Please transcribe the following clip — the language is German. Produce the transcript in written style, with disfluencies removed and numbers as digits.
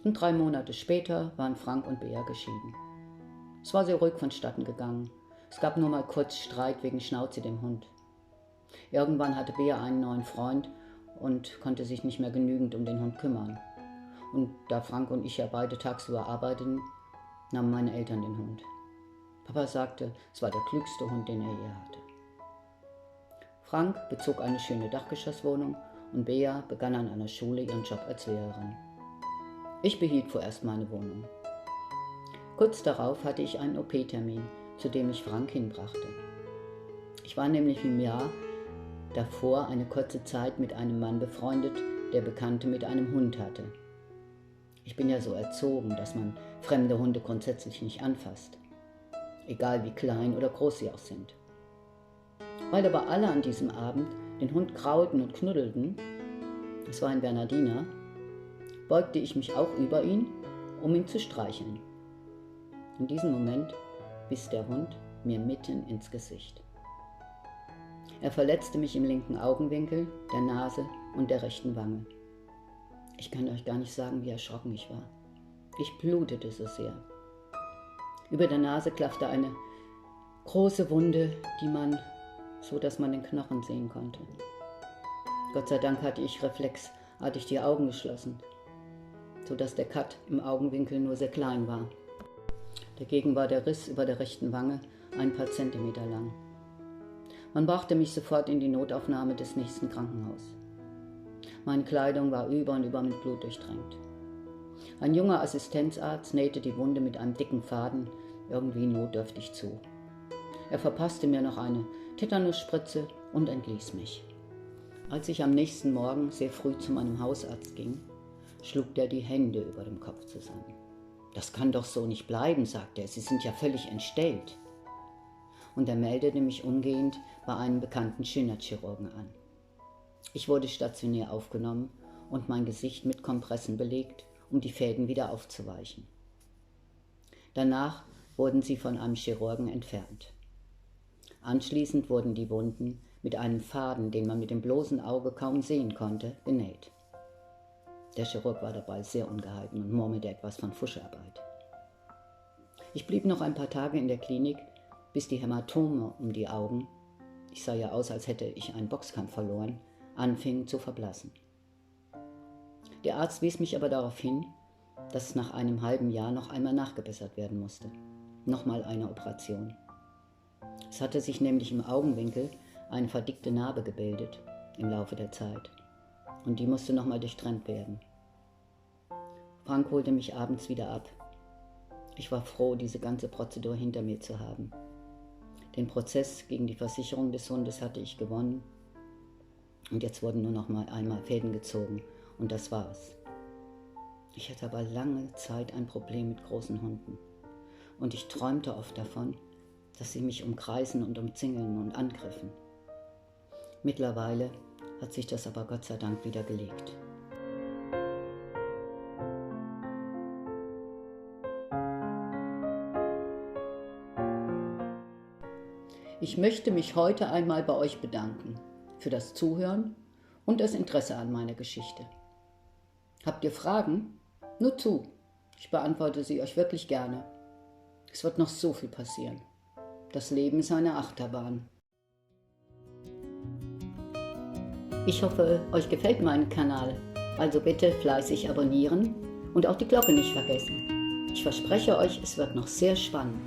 Und 3 Monate später waren Frank und Bea geschieden. Es war sehr ruhig vonstatten gegangen. Es gab nur mal kurz Streit wegen Schnauze, dem Hund. Irgendwann hatte Bea einen neuen Freund und konnte sich nicht mehr genügend um den Hund kümmern. Und da Frank und ich ja beide tagsüber arbeiteten, nahmen meine Eltern den Hund. Papa sagte, es war der klügste Hund, den er je hatte. Frank bezog eine schöne Dachgeschosswohnung und Bea begann an einer Schule ihren Job als Lehrerin. Ich behielt vorerst meine Wohnung. Kurz darauf hatte ich einen OP-Termin, zu dem ich Frank hinbrachte. Ich war nämlich im Jahr davor eine kurze Zeit mit einem Mann befreundet, der Bekannte mit einem Hund hatte. Ich bin ja so erzogen, dass man fremde Hunde grundsätzlich nicht anfasst, egal wie klein oder groß sie auch sind. Weil aber alle an diesem Abend den Hund kraulten und knuddelten, es war ein Bernardiner, beugte ich mich auch über ihn, um ihn zu streicheln. In diesem Moment biss der Hund mir mitten ins Gesicht. Er verletzte mich im linken Augenwinkel, der Nase und der rechten Wange. Ich kann euch gar nicht sagen, wie erschrocken ich war. Ich blutete so sehr. Über der Nase klaffte eine große Wunde, dass man den Knochen sehen konnte. Gott sei Dank hatte ich reflexartig die Augen geschlossen, sodass der Cut im Augenwinkel nur sehr klein war. Dagegen war der Riss über der rechten Wange ein paar Zentimeter lang. Man brachte mich sofort in die Notaufnahme des nächsten Krankenhauses. Meine Kleidung war über und über mit Blut durchtränkt. Ein junger Assistenzarzt nähte die Wunde mit einem dicken Faden irgendwie notdürftig zu. Er verpasste mir noch eine Tetanusspritze und entließ mich. Als ich am nächsten Morgen sehr früh zu meinem Hausarzt ging, schlug der die Hände über dem Kopf zusammen. »Das kann doch so nicht bleiben«, sagte er, »Sie sind ja völlig entstellt.« Und er meldete mich umgehend bei einem bekannten Schönheitschirurgen an. Ich wurde stationär aufgenommen und mein Gesicht mit Kompressen belegt, um die Fäden wieder aufzuweichen. Danach wurden sie von einem Chirurgen entfernt. Anschließend wurden die Wunden mit einem Faden, den man mit dem bloßen Auge kaum sehen konnte, genäht. Der Chirurg war dabei sehr ungehalten und murmelte etwas von Fuscharbeit. Ich blieb noch ein paar Tage in der Klinik, bis die Hämatome um die Augen, ich sah ja aus, als hätte ich einen Boxkampf verloren, anfingen zu verblassen. Der Arzt wies mich aber darauf hin, dass nach einem halben Jahr noch einmal nachgebessert werden musste. Nochmal eine Operation. Es hatte sich nämlich im Augenwinkel eine verdickte Narbe gebildet im Laufe der Zeit und die musste nochmal durchtrennt werden. Frank holte mich abends wieder ab. Ich war froh, diese ganze Prozedur hinter mir zu haben. Den Prozess gegen die Versicherung des Hundes hatte ich gewonnen und jetzt wurden nur noch mal einmal Fäden gezogen und das war's. Ich hatte aber lange Zeit ein Problem mit großen Hunden und ich träumte oft davon, dass sie mich umkreisen und umzingeln und angriffen. Mittlerweile hat sich das aber Gott sei Dank wieder gelegt. Ich möchte mich heute einmal bei euch bedanken für das Zuhören und das Interesse an meiner Geschichte. Habt ihr Fragen? Nur zu. Ich beantworte sie euch wirklich gerne. Es wird noch so viel passieren. Das Leben ist eine Achterbahn. Ich hoffe, euch gefällt mein Kanal. Also bitte fleißig abonnieren und auch die Glocke nicht vergessen. Ich verspreche euch, es wird noch sehr spannend.